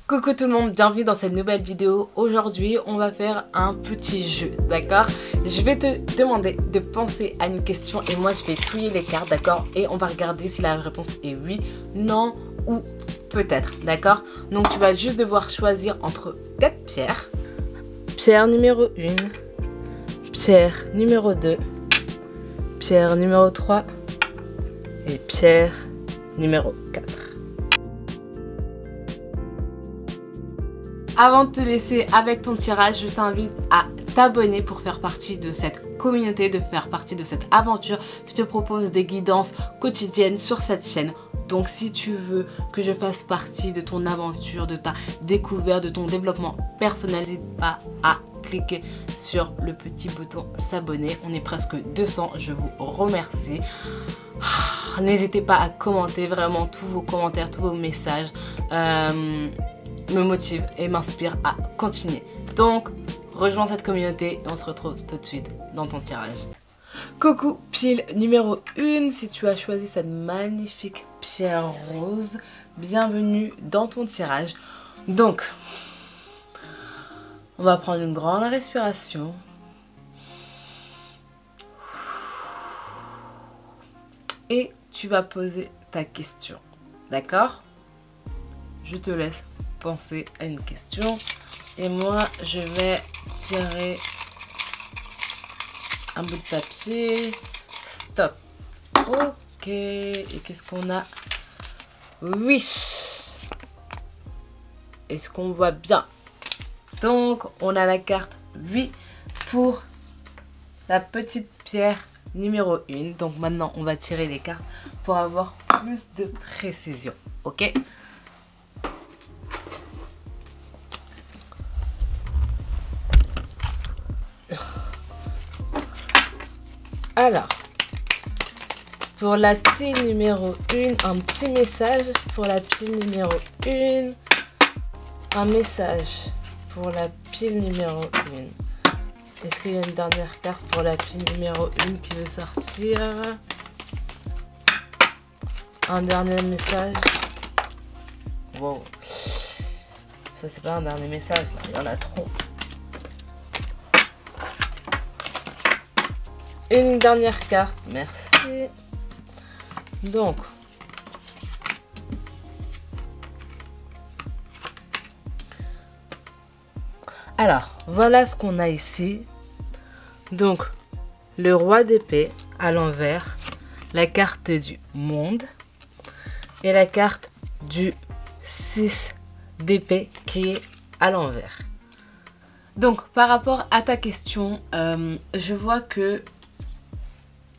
Coucou tout le monde, bienvenue dans cette nouvelle vidéo. Aujourd'hui, on va faire un petit jeu, d'accord? Je vais te demander de penser à une question et moi je vais trier les cartes, d'accord? Et on va regarder si la réponse est oui, non ou peut-être, d'accord? Donc tu vas juste devoir choisir entre 4 pierres. Pierre numéro 1, pierre numéro 2, pierre numéro 3 et pierre numéro 4. Avant de te laisser avec ton tirage, je t'invite à t'abonner pour faire partie de cette communauté, de faire partie de cette aventure. Je te propose des guidances quotidiennes sur cette chaîne. Donc si tu veux que je fasse partie de ton aventure, de ta découverte, de ton développement personnel, n'hésite pas à cliquer sur le petit bouton s'abonner. On est presque 200, je vous remercie. N'hésitez pas à commenter, vraiment tous vos commentaires, tous vos messages me motive et m'inspire à continuer. Donc, rejoins cette communauté et on se retrouve tout de suite dans ton tirage. Coucou, pile numéro 1, si tu as choisi cette magnifique pierre rose, bienvenue dans ton tirage. Donc, on va prendre une grande respiration. Et tu vas poser ta question, d'accord? Je te laisse penser à une question et moi je vais tirer un bout de papier. Stop. Ok, et qu'est-ce qu'on a? Oui. Est-ce qu'on voit bien? Donc on a la carte 8 pour la petite pierre numéro 1. Donc maintenant on va tirer les cartes pour avoir plus de précision. Ok? Alors, pour la pile numéro 1, un petit message pour la pile numéro 1. Un message pour la pile numéro 1. Est-ce qu'il y a une dernière carte pour la pile numéro 1 qui veut sortir? Un dernier message. Wow. Ça, c'est pas un dernier message, là. Il y en a trop. Une dernière carte, merci. Donc, alors, voilà ce qu'on a ici. Donc, le roi d'épée à l'envers, la carte du monde et la carte du 6 d'épée qui est à l'envers. Donc, par rapport à ta question, je vois que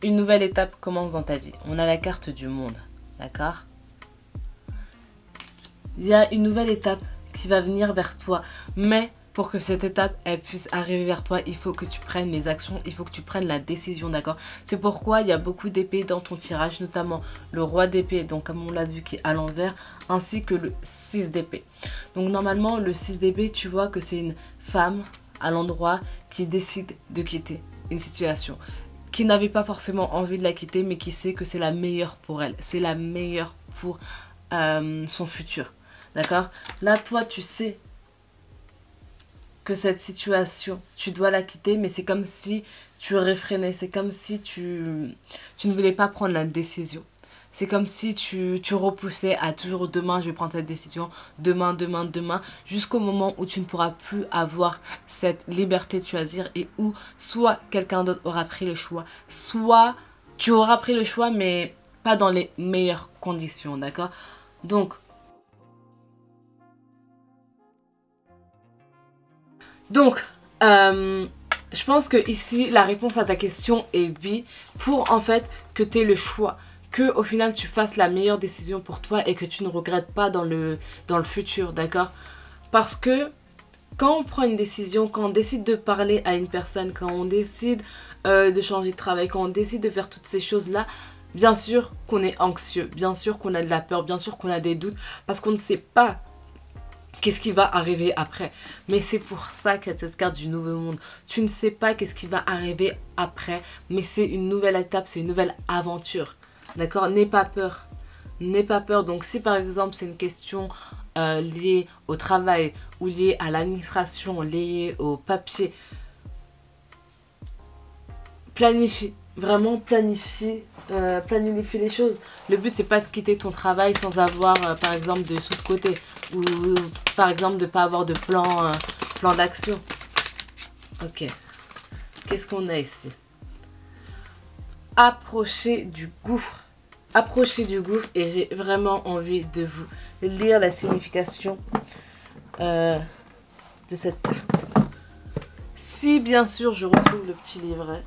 une nouvelle étape commence dans ta vie. On a la carte du monde, d'accord? Il y a une nouvelle étape qui va venir vers toi. Mais pour que cette étape elle puisse arriver vers toi, il faut que tu prennes les actions, il faut que tu prennes la décision, d'accord? C'est pourquoi il y a beaucoup d'épées dans ton tirage, notamment le roi d'épée, donc comme on l'a vu qui est à l'envers, ainsi que le 6 d'épée. Donc normalement, le 6 d'épée, tu vois que c'est une femme à l'endroit qui décide de quitter une situation, qui n'avait pas forcément envie de la quitter, mais qui sait que c'est la meilleure pour elle. C'est la meilleure pour son futur. D'accord? Là, toi, tu sais que cette situation, tu dois la quitter, mais c'est comme si tu réfrénais. C'est comme si tu ne voulais pas prendre la décision. C'est comme si tu repoussais à toujours demain, je vais prendre cette décision, demain, jusqu'au moment où tu ne pourras plus avoir cette liberté de choisir et où soit quelqu'un d'autre aura pris le choix, soit tu auras pris le choix mais pas dans les meilleures conditions, d'accord? Donc, je pense que ici la réponse à ta question est oui, pour en fait que tu aies le choix, que au final tu fasses la meilleure décision pour toi et que tu ne regrettes pas dans le futur, d'accord? Parce que quand on prend une décision, quand on décide de parler à une personne, quand on décide de changer de travail, quand on décide de faire toutes ces choses-là, bien sûr qu'on est anxieux, bien sûr qu'on a de la peur, bien sûr qu'on a des doutes, parce qu'on ne sait pas qu'est-ce qui va arriver après. Mais c'est pour ça qu'il y a cette carte du nouveau monde. Tu ne sais pas qu'est-ce qui va arriver après, mais c'est une nouvelle étape, c'est une nouvelle aventure. D'accord? N'aie pas peur. N'aie pas peur. Donc si par exemple c'est une question liées au travail ou liées à l'administration, liées au papier, planifie, vraiment planifie les choses. Le but c'est pas de quitter ton travail sans avoir par exemple de sous de côté ou par exemple de pas avoir de plan d'action. Ok, qu'est-ce qu'on a ici? Approchez du gouffre. Approchez du gouffre et j'ai vraiment envie de vous lire la signification de cette carte. Si bien sûr je retrouve le petit livret.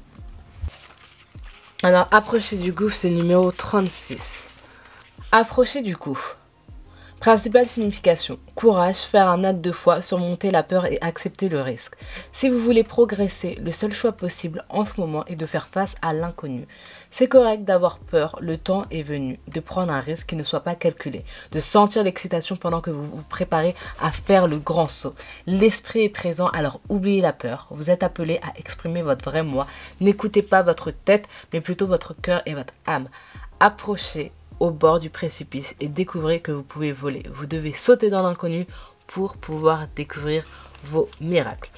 Alors, approcher du gouffre, c'est le numéro 36. Approcher du gouffre. Principale signification. Courage, faire un acte de foi, surmonter la peur et accepter le risque. Si vous voulez progresser, le seul choix possible en ce moment est de faire face à l'inconnu. C'est correct d'avoir peur, le temps est venu de prendre un risque qui ne soit pas calculé, de sentir l'excitation pendant que vous vous préparez à faire le grand saut. L'esprit est présent, alors oubliez la peur. Vous êtes appelé à exprimer votre vrai moi. N'écoutez pas votre tête, mais plutôt votre cœur et votre âme. Approchez au bord du précipice et découvrez que vous pouvez voler. Vous devez sauter dans l'inconnu pour pouvoir découvrir vos miracles.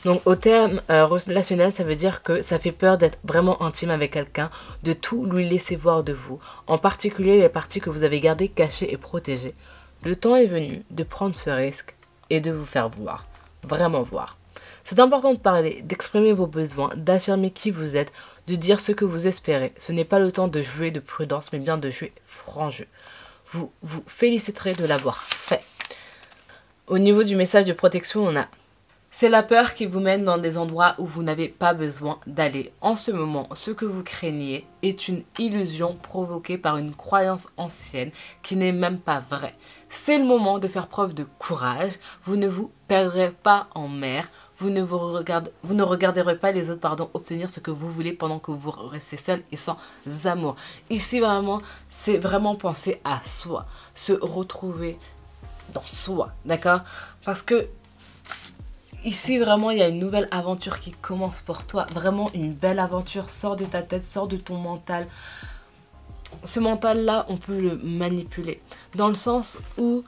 Donc au terme relationnel, ça veut dire que ça fait peur d'être vraiment intime avec quelqu'un, de tout lui laisser voir de vous, en particulier les parties que vous avez gardées cachées et protégées. Le temps est venu de prendre ce risque et de vous faire voir, vraiment voir. C'est important de parler, d'exprimer vos besoins, d'affirmer qui vous êtes, de dire ce que vous espérez. Ce n'est pas le temps de jouer de prudence, mais bien de jouer franc jeu. Vous vous féliciterez de l'avoir fait. Au niveau du message de protection, on a: c'est la peur qui vous mène dans des endroits où vous n'avez pas besoin d'aller. En ce moment, ce que vous craignez est une illusion provoquée par une croyance ancienne qui n'est même pas vraie. C'est le moment de faire preuve de courage. Vous ne vous perdrez pas en mer. Vous ne regarderez pas les autres obtenir ce que vous voulez pendant que vous restez seul et sans amour. Ici, vraiment, c'est vraiment penser à soi. Se retrouver dans soi, d'accord? Parce que ici, vraiment, il y a une nouvelle aventure qui commence pour toi. Vraiment, une belle aventure. Sors de ta tête, sors de ton mental. Ce mental-là, on peut le manipuler. Dans le sens où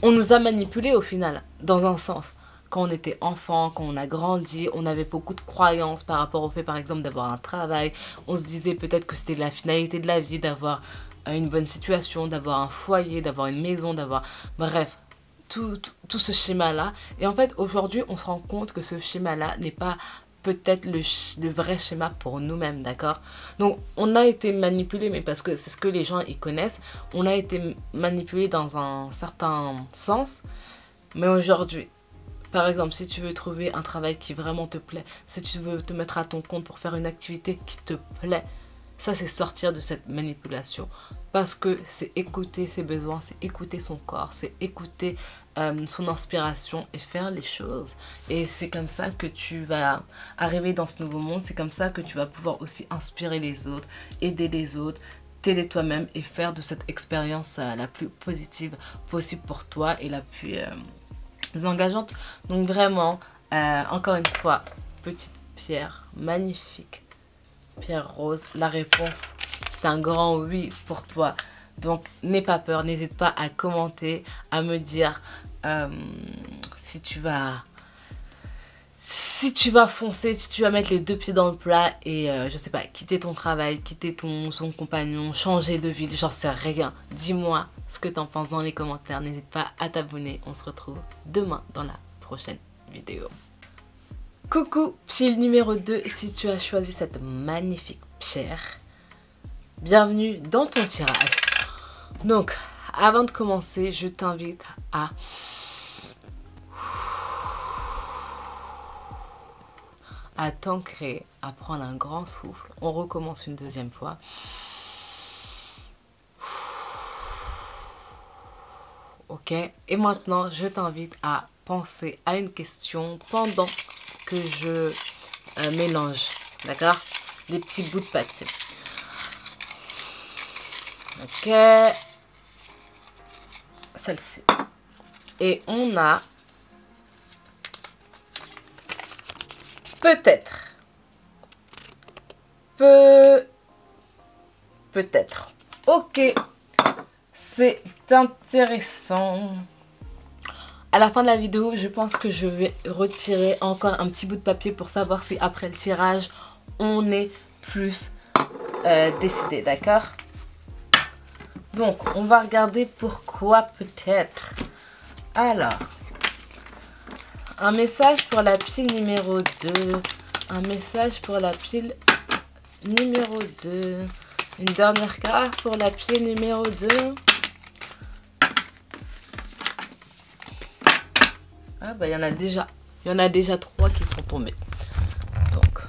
on nous a manipulés au final, dans un sens. Quand on était enfant, quand on a grandi, on avait beaucoup de croyances par rapport au fait, par exemple, d'avoir un travail. On se disait peut-être que c'était la finalité de la vie, d'avoir une bonne situation, d'avoir un foyer, d'avoir une maison, d'avoir... Bref, tout ce schéma-là. Et en fait, aujourd'hui, on se rend compte que ce schéma-là n'est pas peut-être le vrai schéma pour nous-mêmes, d'accord? Donc, on a été manipulé, mais parce que c'est ce que les gens y connaissent. On a été manipulé dans un certain sens. Mais aujourd'hui... Par exemple, si tu veux trouver un travail qui vraiment te plaît, si tu veux te mettre à ton compte pour faire une activité qui te plaît, ça c'est sortir de cette manipulation. Parce que c'est écouter ses besoins, c'est écouter son corps, c'est écouter son inspiration et faire les choses. Et c'est comme ça que tu vas arriver dans ce nouveau monde, c'est comme ça que tu vas pouvoir aussi inspirer les autres, aider les autres, t'aider toi-même et faire de cette expérience la plus positive possible pour toi et la plus... engageante. Donc vraiment, encore une fois, petite pierre magnifique, pierre rose. La réponse, c'est un grand oui pour toi. Donc n'aie pas peur, n'hésite pas à commenter, à me dire si tu vas foncer, si tu vas mettre les deux pieds dans le plat et je sais pas, quitter ton travail, quitter son compagnon, changer de ville, j'en sais rien. Dis-moi ce que t'en penses dans les commentaires. N'hésite pas à t'abonner. On se retrouve demain dans la prochaine vidéo. Coucou, pile numéro 2, si tu as choisi cette magnifique pierre, bienvenue dans ton tirage. Donc, avant de commencer, je t'invite à t'ancrer, à prendre un grand souffle. On recommence une deuxième fois. Ok, et maintenant je t'invite à penser à une question pendant que je mélange, d'accord, les petits bouts de papier. Ok, celle-ci. Et on a peut-être, peut-être. Ok, c'est intéressant. À la fin de la vidéo, je pense que je vais retirer encore un petit bout de papier pour savoir si après le tirage, on est plus décidé, d'accord? Donc, on va regarder pourquoi peut-être. Alors, un message pour la pile numéro 2. Un message pour la pile numéro 2. Une dernière carte pour la pile numéro 2. Ah bah il y en a déjà. Il y en a déjà 3 qui sont tombés. Donc,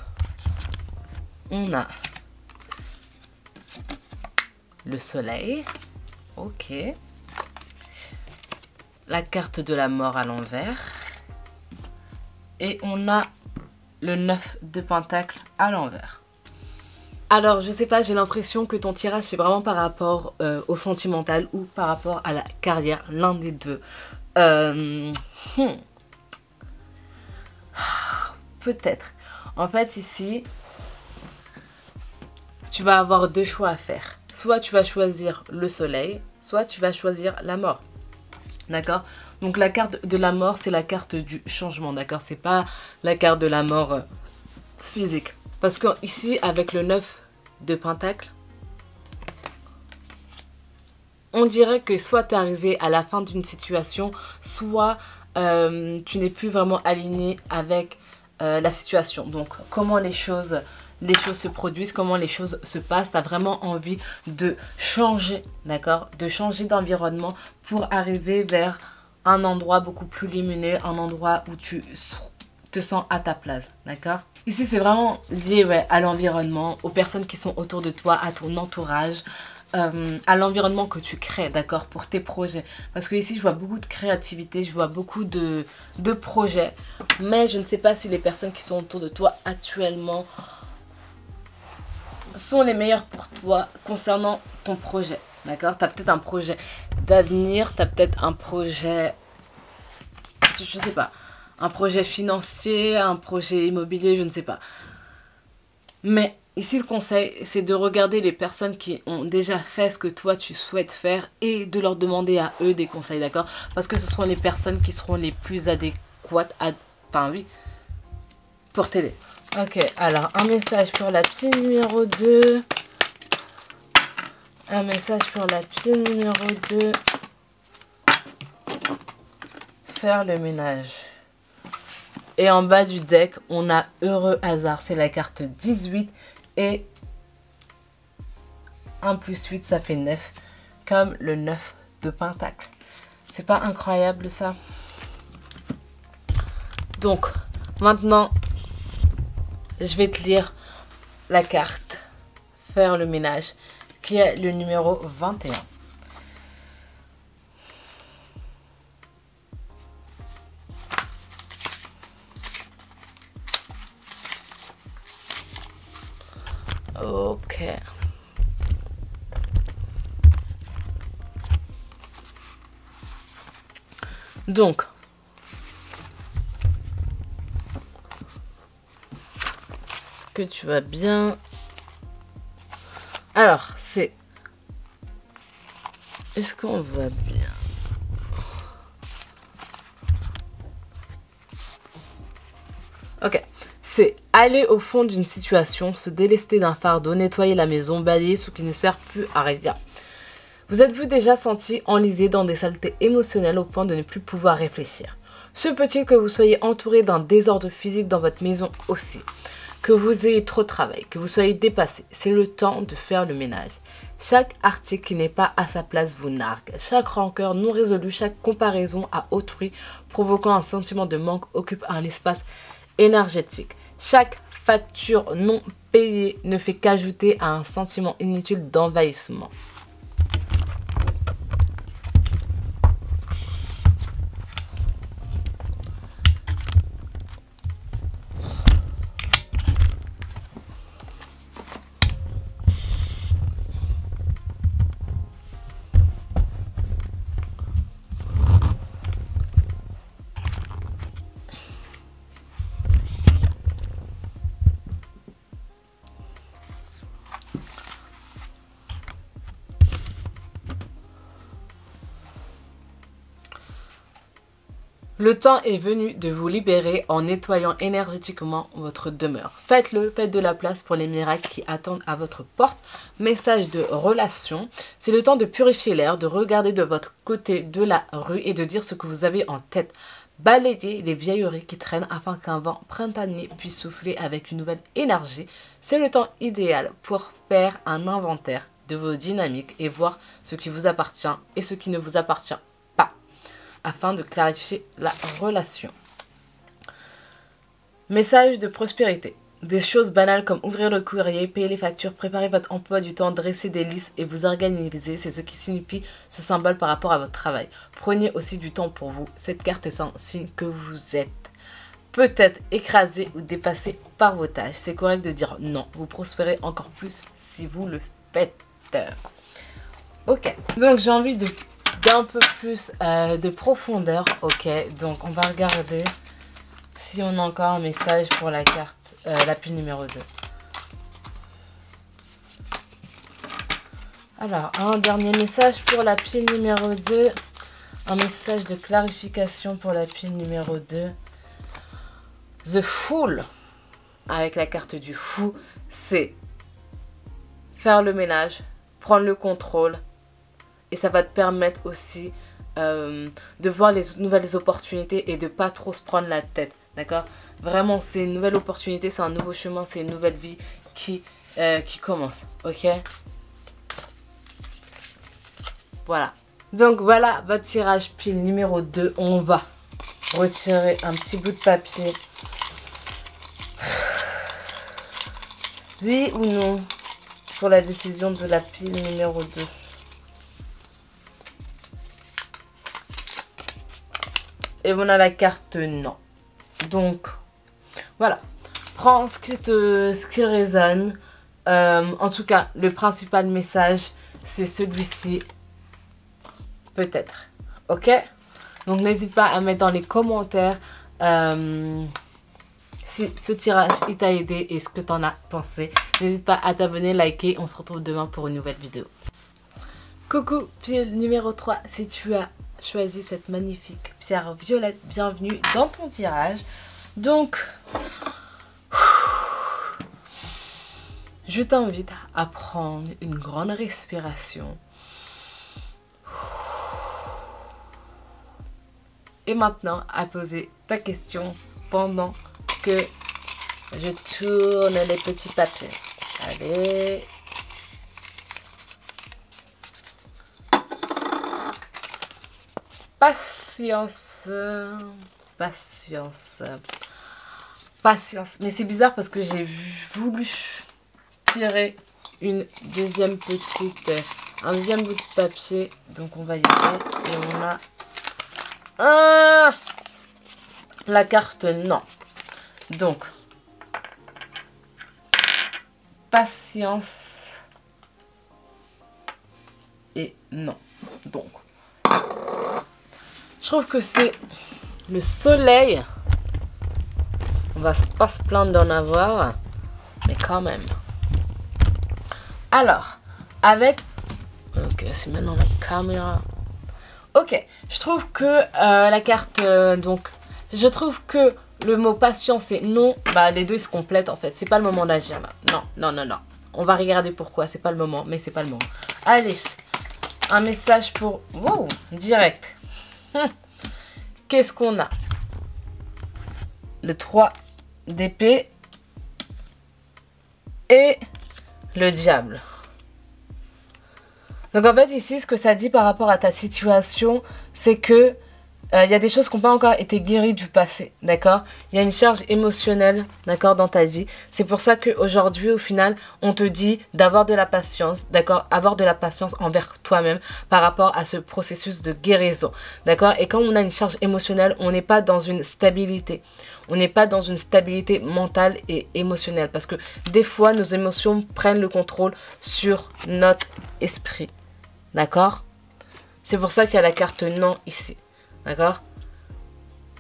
on a le soleil. Ok. La carte de la mort à l'envers. Et on a le 9 de pentacle à l'envers. Alors, je sais pas, j'ai l'impression que ton tirage, c'est vraiment par rapport au sentimental ou par rapport à la carrière, l'un des deux. Peut-être. En fait, ici, tu vas avoir deux choix à faire. Soit tu vas choisir le soleil, soit tu vas choisir la mort. D'accord? Donc la carte de la mort, c'est la carte du changement. D'accord? C'est pas la carte de la mort physique. Parce que ici, avec le 9 de pentacle, on dirait que soit tu es arrivé à la fin d'une situation, soit tu n'es plus vraiment aligné avec la situation. Donc, comment les choses se produisent, comment les choses se passent. Tu as vraiment envie de changer, d'accord? De changer d'environnement pour arriver vers un endroit beaucoup plus lumineux, un endroit où tu te sens à ta place, d'accord? Ici, c'est vraiment lié à l'environnement, aux personnes qui sont autour de toi, à ton entourage, à l'environnement que tu crées, d'accord, pour tes projets. Parce que ici, je vois beaucoup de créativité, je vois beaucoup de projets, mais je ne sais pas si les personnes qui sont autour de toi actuellement sont les meilleures pour toi concernant ton projet, d'accord? Tu as peut-être un projet d'avenir, tu as peut-être un projet, je sais pas, un projet financier, un projet immobilier, je ne sais pas. Mais ici, le conseil, c'est de regarder les personnes qui ont déjà fait ce que toi, tu souhaites faire et de leur demander à eux des conseils, d'accord? Parce que ce seront les personnes qui seront les plus adéquates, enfin oui, pour t'aider. Ok, alors un message pour la pile numéro 2. Un message pour la pile numéro 2. Faire le ménage. Et en bas du deck, on a heureux hasard. C'est la carte 18. Et 1 plus 8, ça fait 9. Comme le 9 de pentacle. C'est pas incroyable ça? Donc, maintenant, je vais te lire la carte faire le ménage, qui est le numéro 21. Ok. Donc, est-ce que tu vas bien? Alors, c'est... Est-ce qu'on va bien? Ok. C'est aller au fond d'une situation, se délester d'un fardeau, nettoyer la maison, balayer ce qui ne sert plus à rien. Vous êtes-vous déjà senti enlisé dans des saletés émotionnelles au point de ne plus pouvoir réfléchir? Se peut-il que vous soyez entouré d'un désordre physique dans votre maison aussi? Que vous ayez trop de travail, que vous soyez dépassé? C'est le temps de faire le ménage. Chaque article qui n'est pas à sa place vous nargue. Chaque rancœur non résolue, chaque comparaison à autrui provoquant un sentiment de manque occupe un espace énergétique. Chaque facture non payée ne fait qu'ajouter à un sentiment inutile d'envahissement. Le temps est venu de vous libérer en nettoyant énergétiquement votre demeure. Faites-le, faites de la place pour les miracles qui attendent à votre porte. Message de relation. C'est le temps de purifier l'air, de regarder de votre côté de la rue et de dire ce que vous avez en tête. Balayez les vieilleries qui traînent afin qu'un vent printanier puisse souffler avec une nouvelle énergie. C'est le temps idéal pour faire un inventaire de vos dynamiques et voir ce qui vous appartient et ce qui ne vous appartient pas, afin de clarifier la relation. Message de prospérité. Des choses banales comme ouvrir le courrier, payer les factures, préparer votre emploi du temps, dresser des listes et vous organiser, c'est ce qui signifie ce symbole par rapport à votre travail. Prenez aussi du temps pour vous. Cette carte est un signe que vous êtes peut-être écrasé ou dépassé par vos tâches. C'est correct de dire non. Vous prospérez encore plus si vous le faites. Ok, donc j'ai envie d'un peu plus de profondeur. Ok, donc on va regarder si on a encore un message pour la carte, la pile numéro 2. Alors, un dernier message pour la pile numéro 2. Un message de clarification pour la pile numéro 2. The Fool, avec la carte du fou, c'est faire le ménage, prendre le contrôle. Et ça va te permettre aussi de voir les nouvelles opportunités et de pas trop se prendre la tête. D'accord? Vraiment, c'est une nouvelle opportunité, c'est un nouveau chemin, c'est une nouvelle vie qui commence. Ok? Voilà. Donc voilà votre tirage pile numéro 2. On va retirer un petit bout de papier. Oui ou non pour la décision de la pile numéro 2. Et on a la carte non. Donc, voilà. Prends ce qui résonne. En tout cas, le principal message, c'est celui-ci. Peut-être. Ok? Donc, n'hésite pas à mettre dans les commentaires si ce tirage il t'a aidé et ce que tu en as pensé. N'hésite pas à t'abonner, liker. On se retrouve demain pour une nouvelle vidéo. Coucou, pile numéro 3. Si tu as choisi cette magnifique pierre violette, bienvenue dans ton tirage. Donc, je t'invite à prendre une grande respiration. Et maintenant, à poser ta question pendant que je tourne les petits papiers. Allez. Patience. Patience. Patience. Mais c'est bizarre parce que j'ai voulu tirer un deuxième bout de papier. Donc on va y aller. Et on a la carte non. Donc, patience et non. Donc, je trouve que c'est le soleil. On va pas se plaindre d'en avoir, mais quand même. Alors, avec... Ok, c'est maintenant la caméra. Ok, je trouve que la carte... donc, je trouve que le mot patience et non, bah les deux se complètent en fait. C'est pas le moment d'agir là. Non, non, non, non. On va regarder pourquoi. C'est pas le moment, mais c'est pas le moment. Allez, un message pour... Wow, direct. Qu'est-ce qu'on a? Le 3 d'épée et le diable. Donc en fait ici, ce que ça dit par rapport à ta situation, c'est que il y a des choses qui n'ont pas encore été guéries du passé, d'accord? Il y a une charge émotionnelle, d'accord, dans ta vie. C'est pour ça qu'aujourd'hui, au final, on te dit d'avoir de la patience, d'accord? Avoir de la patience envers toi-même par rapport à ce processus de guérison, d'accord? Et quand on a une charge émotionnelle, on n'est pas dans une stabilité. On n'est pas dans une stabilité mentale et émotionnelle parce que des fois, nos émotions prennent le contrôle sur notre esprit, d'accord? C'est pour ça qu'il y a la carte non ici. D'accord?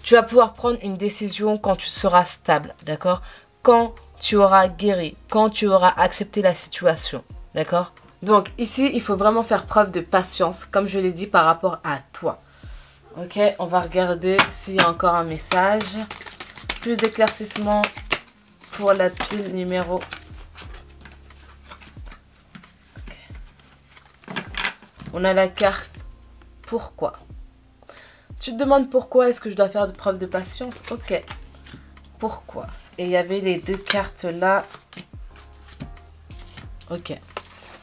Tu vas pouvoir prendre une décision quand tu seras stable. D'accord? Quand tu auras guéri. Quand tu auras accepté la situation. D'accord? Donc ici, il faut vraiment faire preuve de patience. Comme je l'ai dit par rapport à toi. Ok, on va regarder s'il y a encore un message. Plus d'éclaircissement pour la pile numéro. Okay. On a la carte pourquoi. Tu te demandes pourquoi est-ce que je dois faire de preuve de patience. Ok. Pourquoi. Et il y avait les deux cartes là. Ok.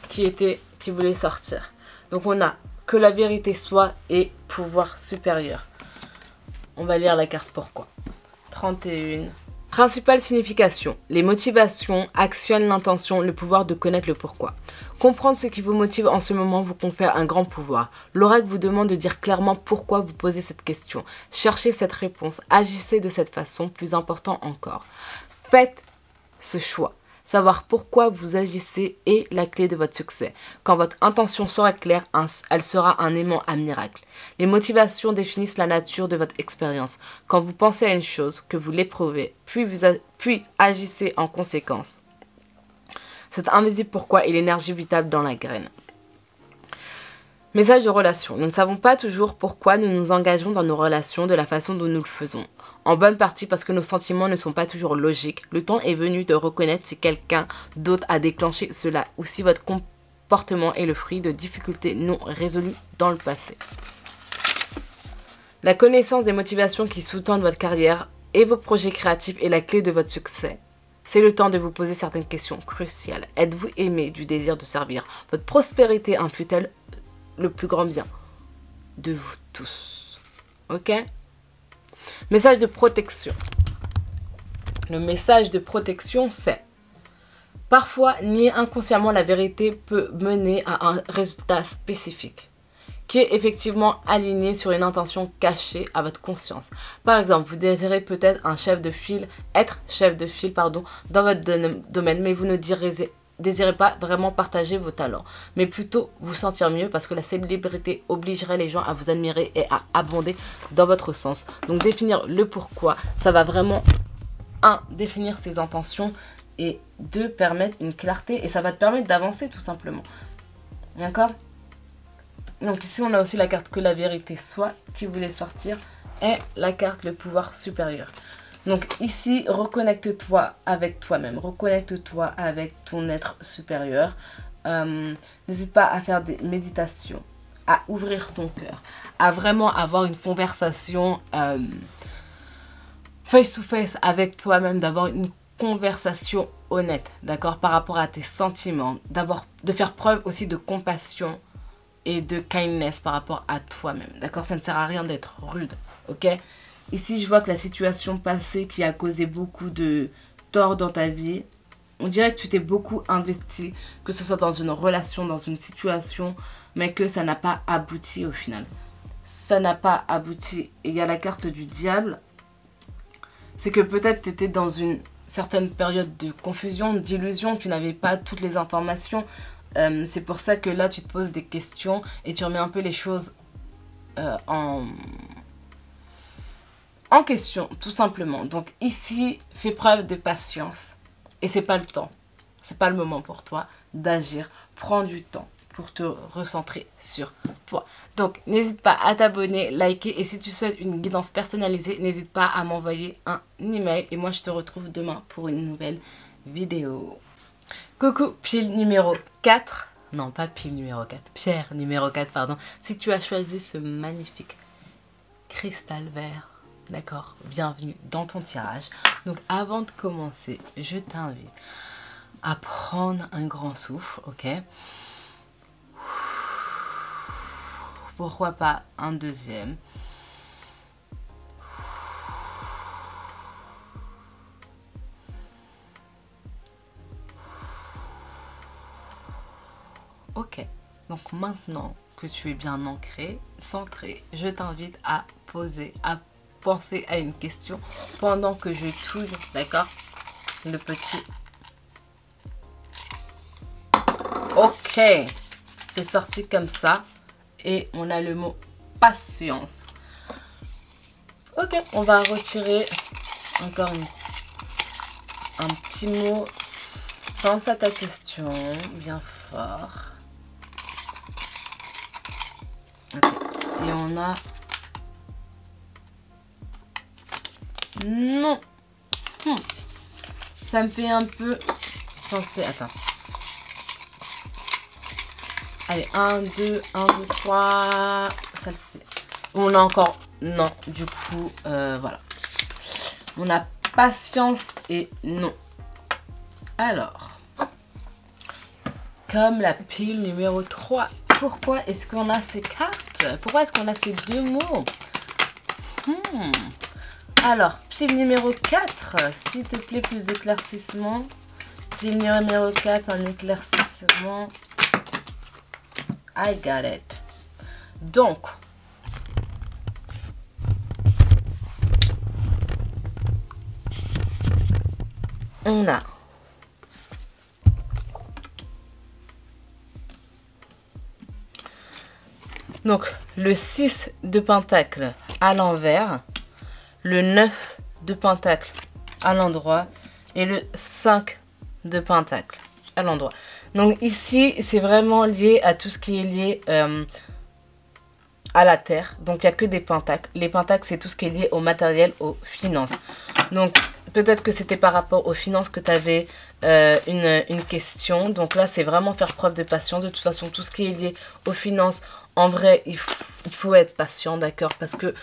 Qui voulaient sortir. Donc on a que la vérité soit et pouvoir supérieur. On va lire la carte pourquoi. 31. Principale signification. Les motivations actionnent l'intention, le pouvoir de connaître le pourquoi. Comprendre ce qui vous motive en ce moment vous confère un grand pouvoir. L'oracle vous demande de dire clairement pourquoi vous posez cette question. Cherchez cette réponse. Agissez de cette façon, plus important encore. Faites ce choix. Savoir pourquoi vous agissez est la clé de votre succès. Quand votre intention sera claire, elle sera un aimant à miracle. Les motivations définissent la nature de votre expérience. Quand vous pensez à une chose, que vous l'éprouvez, puis agissez en conséquence. Cet invisible pourquoi est l'énergie vitale dans la graine. Message de relation. Nous ne savons pas toujours pourquoi nous nous engageons dans nos relations de la façon dont nous le faisons. En bonne partie parce que nos sentiments ne sont pas toujours logiques. Le temps est venu de reconnaître si quelqu'un d'autre a déclenché cela ou si votre comportement est le fruit de difficultés non résolues dans le passé. La connaissance des motivations qui sous-tendent votre carrière et vos projets créatifs est la clé de votre succès. C'est le temps de vous poser certaines questions cruciales. Êtes-vous aimé du désir de servir? Votre prospérité influe-t-elle le plus grand bien de vous tous? Ok? Message de protection. Le message de protection, c'est: parfois, nier inconsciemment la vérité peut mener à un résultat spécifique, qui est effectivement aligné sur une intention cachée à votre conscience. Par exemple, vous désirez peut-être être chef de file dans votre domaine, mais vous ne désirez pas vraiment partager vos talents, mais plutôt vous sentir mieux parce que la célébrité obligerait les gens à vous admirer et à abonder dans votre sens. Donc définir le pourquoi, ça va vraiment, définir ses intentions et 2, permettre une clarté et ça va te permettre d'avancer tout simplement. D'accord? Donc ici on a aussi la carte que la vérité soit qui voulait sortir et la carte le pouvoir supérieur. Donc ici, reconnecte-toi avec toi-même, reconnecte-toi avec ton être supérieur. N'hésite pas à faire des méditations, à ouvrir ton cœur, à vraiment avoir une conversation face-to-face avec toi-même, d'avoir une conversation honnête, d'accord, par rapport à tes sentiments, de faire preuve aussi de compassion et de kindness par rapport à toi-même, d'accord. Ça ne sert à rien d'être rude, ok. Ici, je vois que la situation passée qui a causé beaucoup de tort dans ta vie, on dirait que tu t'es beaucoup investi, que ce soit dans une relation, dans une situation, mais que ça n'a pas abouti au final. Ça n'a pas abouti. Et il y a la carte du diable. C'est que peut-être tu étais dans une certaine période de confusion, d'illusion, tu n'avais pas toutes les informations. C'est pour ça que là, tu te poses des questions et tu remets un peu les choses en question, tout simplement. Donc ici, fais preuve de patience. Et c'est pas le temps, c'est pas le moment pour toi d'agir. Prends du temps pour te recentrer sur toi. Donc n'hésite pas à t'abonner, liker. Et si tu souhaites une guidance personnalisée, n'hésite pas à m'envoyer un email. Et moi, je te retrouve demain pour une nouvelle vidéo. Coucou, pile numéro 4. Non, pas pile numéro 4. Pierre numéro 4, pardon. Si tu as choisi ce magnifique cristal vert, d'accord, bienvenue dans ton tirage. Donc avant de commencer, je t'invite à prendre un grand souffle, ok. Pourquoi pas un deuxième. Ok, donc maintenant que tu es bien ancré, centré, je t'invite à penser à une question pendant que je touille, d'accord, le petit. Ok, c'est sorti comme ça et on a le mot patience. Ok, on va retirer encore un petit mot. Pense à ta question bien fort. Okay. Et on a Non. Ça me fait un peu penser... Attends. Allez, 1, 2, 3... Celle-ci. On a encore... Non, du coup, voilà. On a patience et non. Alors, comme la pile numéro 3, pourquoi est-ce qu'on a ces cartes? Pourquoi est-ce qu'on a ces deux mots? Alors, pile numéro 4, s'il te plaît, plus d'éclaircissement. Pile numéro 4, un éclaircissement. I got it. Donc, on a donc le 6 de pentacle à l'envers, le 9 de pentacle à l'endroit et le 5 de pentacle à l'endroit. Donc ici, c'est vraiment lié à tout ce qui est lié à la terre. Donc il n'y a que des pentacles. Les pentacles, c'est tout ce qui est lié au matériel, aux finances. Donc peut-être que c'était par rapport aux finances que tu avais une question. Donc là, c'est vraiment faire preuve de patience. De toute façon, tout ce qui est lié aux finances, en vrai, il faut être patient, d'accord? Parce que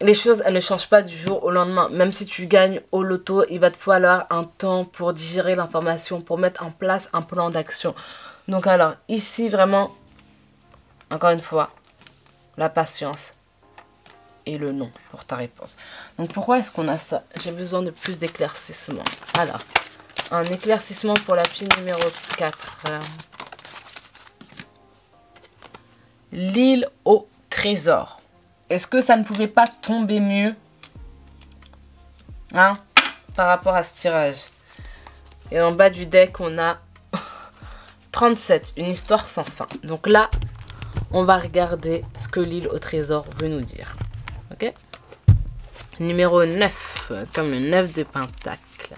les choses, elles ne changent pas du jour au lendemain. Même si tu gagnes au loto, il va te falloir un temps pour digérer l'information, pour mettre en place un plan d'action. Donc alors, ici, vraiment, encore une fois, la patience et le non pour ta réponse. Donc pourquoi est-ce qu'on a ça? J'ai besoin de plus d'éclaircissement. Alors, un éclaircissement pour la pile numéro 4. L'île au trésor. Est-ce que ça ne pouvait pas tomber mieux, hein, par rapport à ce tirage? Et en bas du deck, on a 37, une histoire sans fin. Donc là, on va regarder ce que l'île au trésor veut nous dire. Ok? Numéro 9, comme le 9 de pentacle.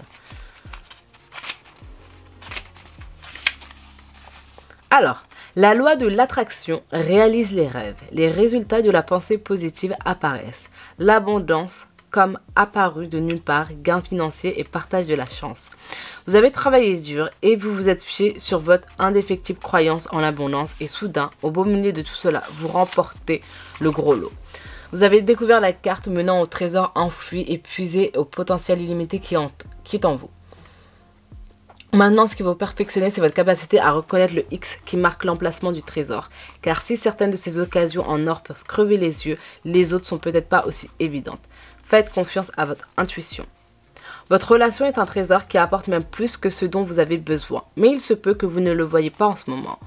Alors, la loi de l'attraction réalise les rêves. Les résultats de la pensée positive apparaissent. L'abondance, comme apparue de nulle part, gain financier et partage de la chance. Vous avez travaillé dur et vous vous êtes fié sur votre indéfectible croyance en l'abondance et soudain, au beau milieu de tout cela, vous remportez le gros lot. Vous avez découvert la carte menant au trésor enfoui et puisé au potentiel illimité qui est en vous. Maintenant, ce qui va vous perfectionner, c'est votre capacité à reconnaître le X qui marque l'emplacement du trésor. Car si certaines de ces occasions en or peuvent crever les yeux, les autres sont peut-être pas aussi évidentes. Faites confiance à votre intuition. Votre relation est un trésor qui apporte même plus que ce dont vous avez besoin. Mais il se peut que vous ne le voyez pas en ce moment.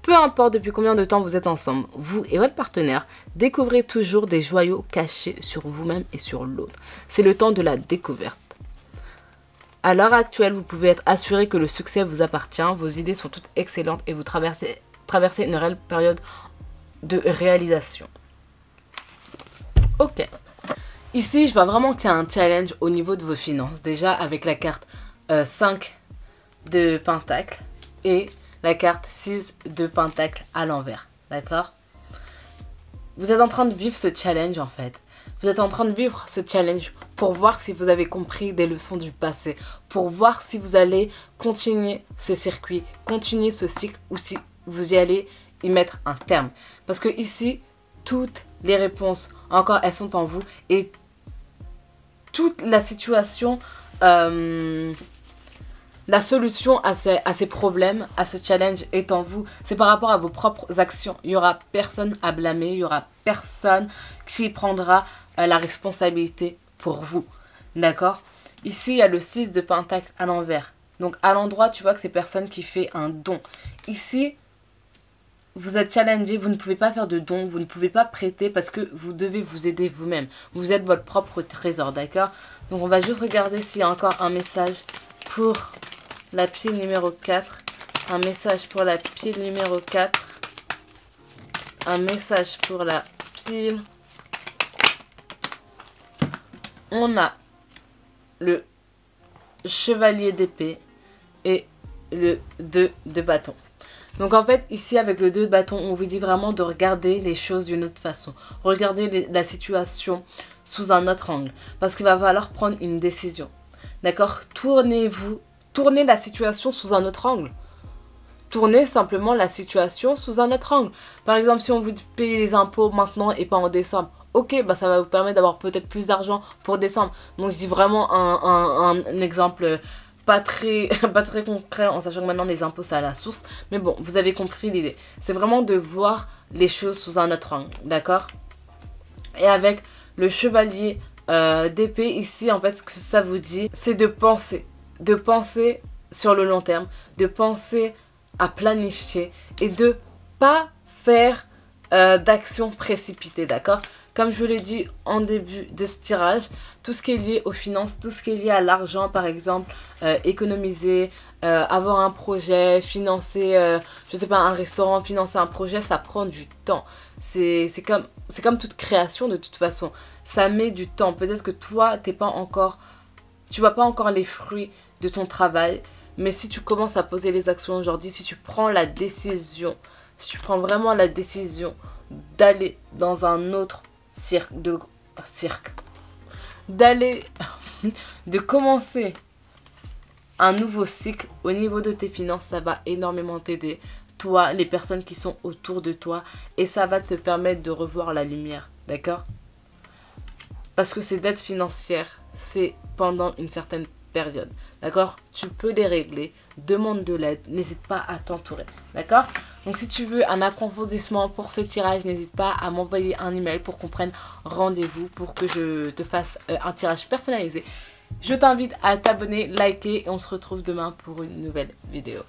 Peu importe depuis combien de temps vous êtes ensemble, vous et votre partenaire découvrez toujours des joyaux cachés sur vous-même et sur l'autre. C'est le temps de la découverte. À l'heure actuelle, vous pouvez être assuré que le succès vous appartient, vos idées sont toutes excellentes et vous traversez une réelle période de réalisation. Ok. Ici, je vois vraiment qu'il y a un challenge au niveau de vos finances. Déjà avec la carte 5 de pentacle et la carte 6 de pentacle à l'envers. D'accord? Vous êtes en train de vivre ce challenge en fait. Vous êtes en train de vivre ce challenge pour voir si vous avez compris des leçons du passé, pour voir si vous allez continuer ce circuit, continuer ce cycle ou si vous y allez y mettre un terme. Parce que ici, toutes les réponses, encore, elles sont en vous et toute la situation, la solution à ces problèmes, à ce challenge est en vous. C'est par rapport à vos propres actions. Il n'y aura personne à blâmer, il n'y aura personne qui prendra la responsabilité pour vous. D'accord? Ici, il y a le 6 de pentacle à l'envers. Donc, à l'endroit, tu vois que c'est personne qui fait un don. Ici, vous êtes challengé, vous ne pouvez pas faire de don, vous ne pouvez pas prêter parce que vous devez vous aider vous-même. Vous êtes votre propre trésor, d'accord? Donc, on va juste regarder s'il y a encore un message pour la pile numéro 4. Un message pour la pile numéro 4. Un message pour la pile. On a le chevalier d'épée et le 2 de bâton. Donc en fait, ici avec le 2 de bâton, on vous dit vraiment de regarder les choses d'une autre façon. Regardez la situation sous un autre angle. Parce qu'il va falloir prendre une décision. D'accord? Tournez la situation sous un autre angle. Tournez simplement la situation sous un autre angle. Par exemple, si on vous paye les impôts maintenant et pas en décembre, ok, bah ça va vous permettre d'avoir peut-être plus d'argent pour décembre. Donc je dis vraiment un exemple pas très concret, en sachant que maintenant les impôts c'est à la source. Mais bon, vous avez compris l'idée. C'est vraiment de voir les choses sous un autre angle, d'accord? Et avec le chevalier d'épée ici, en fait, ce que ça vous dit, c'est de penser sur le long terme, de penser à planifier et de pas faire d'actions précipitées, d'accord? Comme je vous l'ai dit en début de ce tirage, tout ce qui est lié aux finances, tout ce qui est lié à l'argent, par exemple, économiser, avoir un projet, financer, je sais pas, un restaurant, financer un projet, ça prend du temps. C'est comme toute création de toute façon. Ça met du temps. Peut-être que toi, tu vois pas encore les fruits de ton travail. Mais si tu commences à poser les actions aujourd'hui, si tu prends la décision, si tu prends vraiment la décision d'aller dans un autre de commencer un nouveau cycle au niveau de tes finances, ça va énormément t'aider, toi, les personnes qui sont autour de toi, et ça va te permettre de revoir la lumière, d'accord? Parce que ces dettes financières, c'est pendant une certaine période, d'accord? Tu peux les régler, demande de l'aide, n'hésite pas à t'entourer, d'accord? Donc si tu veux un approfondissement pour ce tirage, n'hésite pas à m'envoyer un email pour qu'on prenne rendez-vous pour que je te fasse un tirage personnalisé. Je t'invite à t'abonner, liker et on se retrouve demain pour une nouvelle vidéo.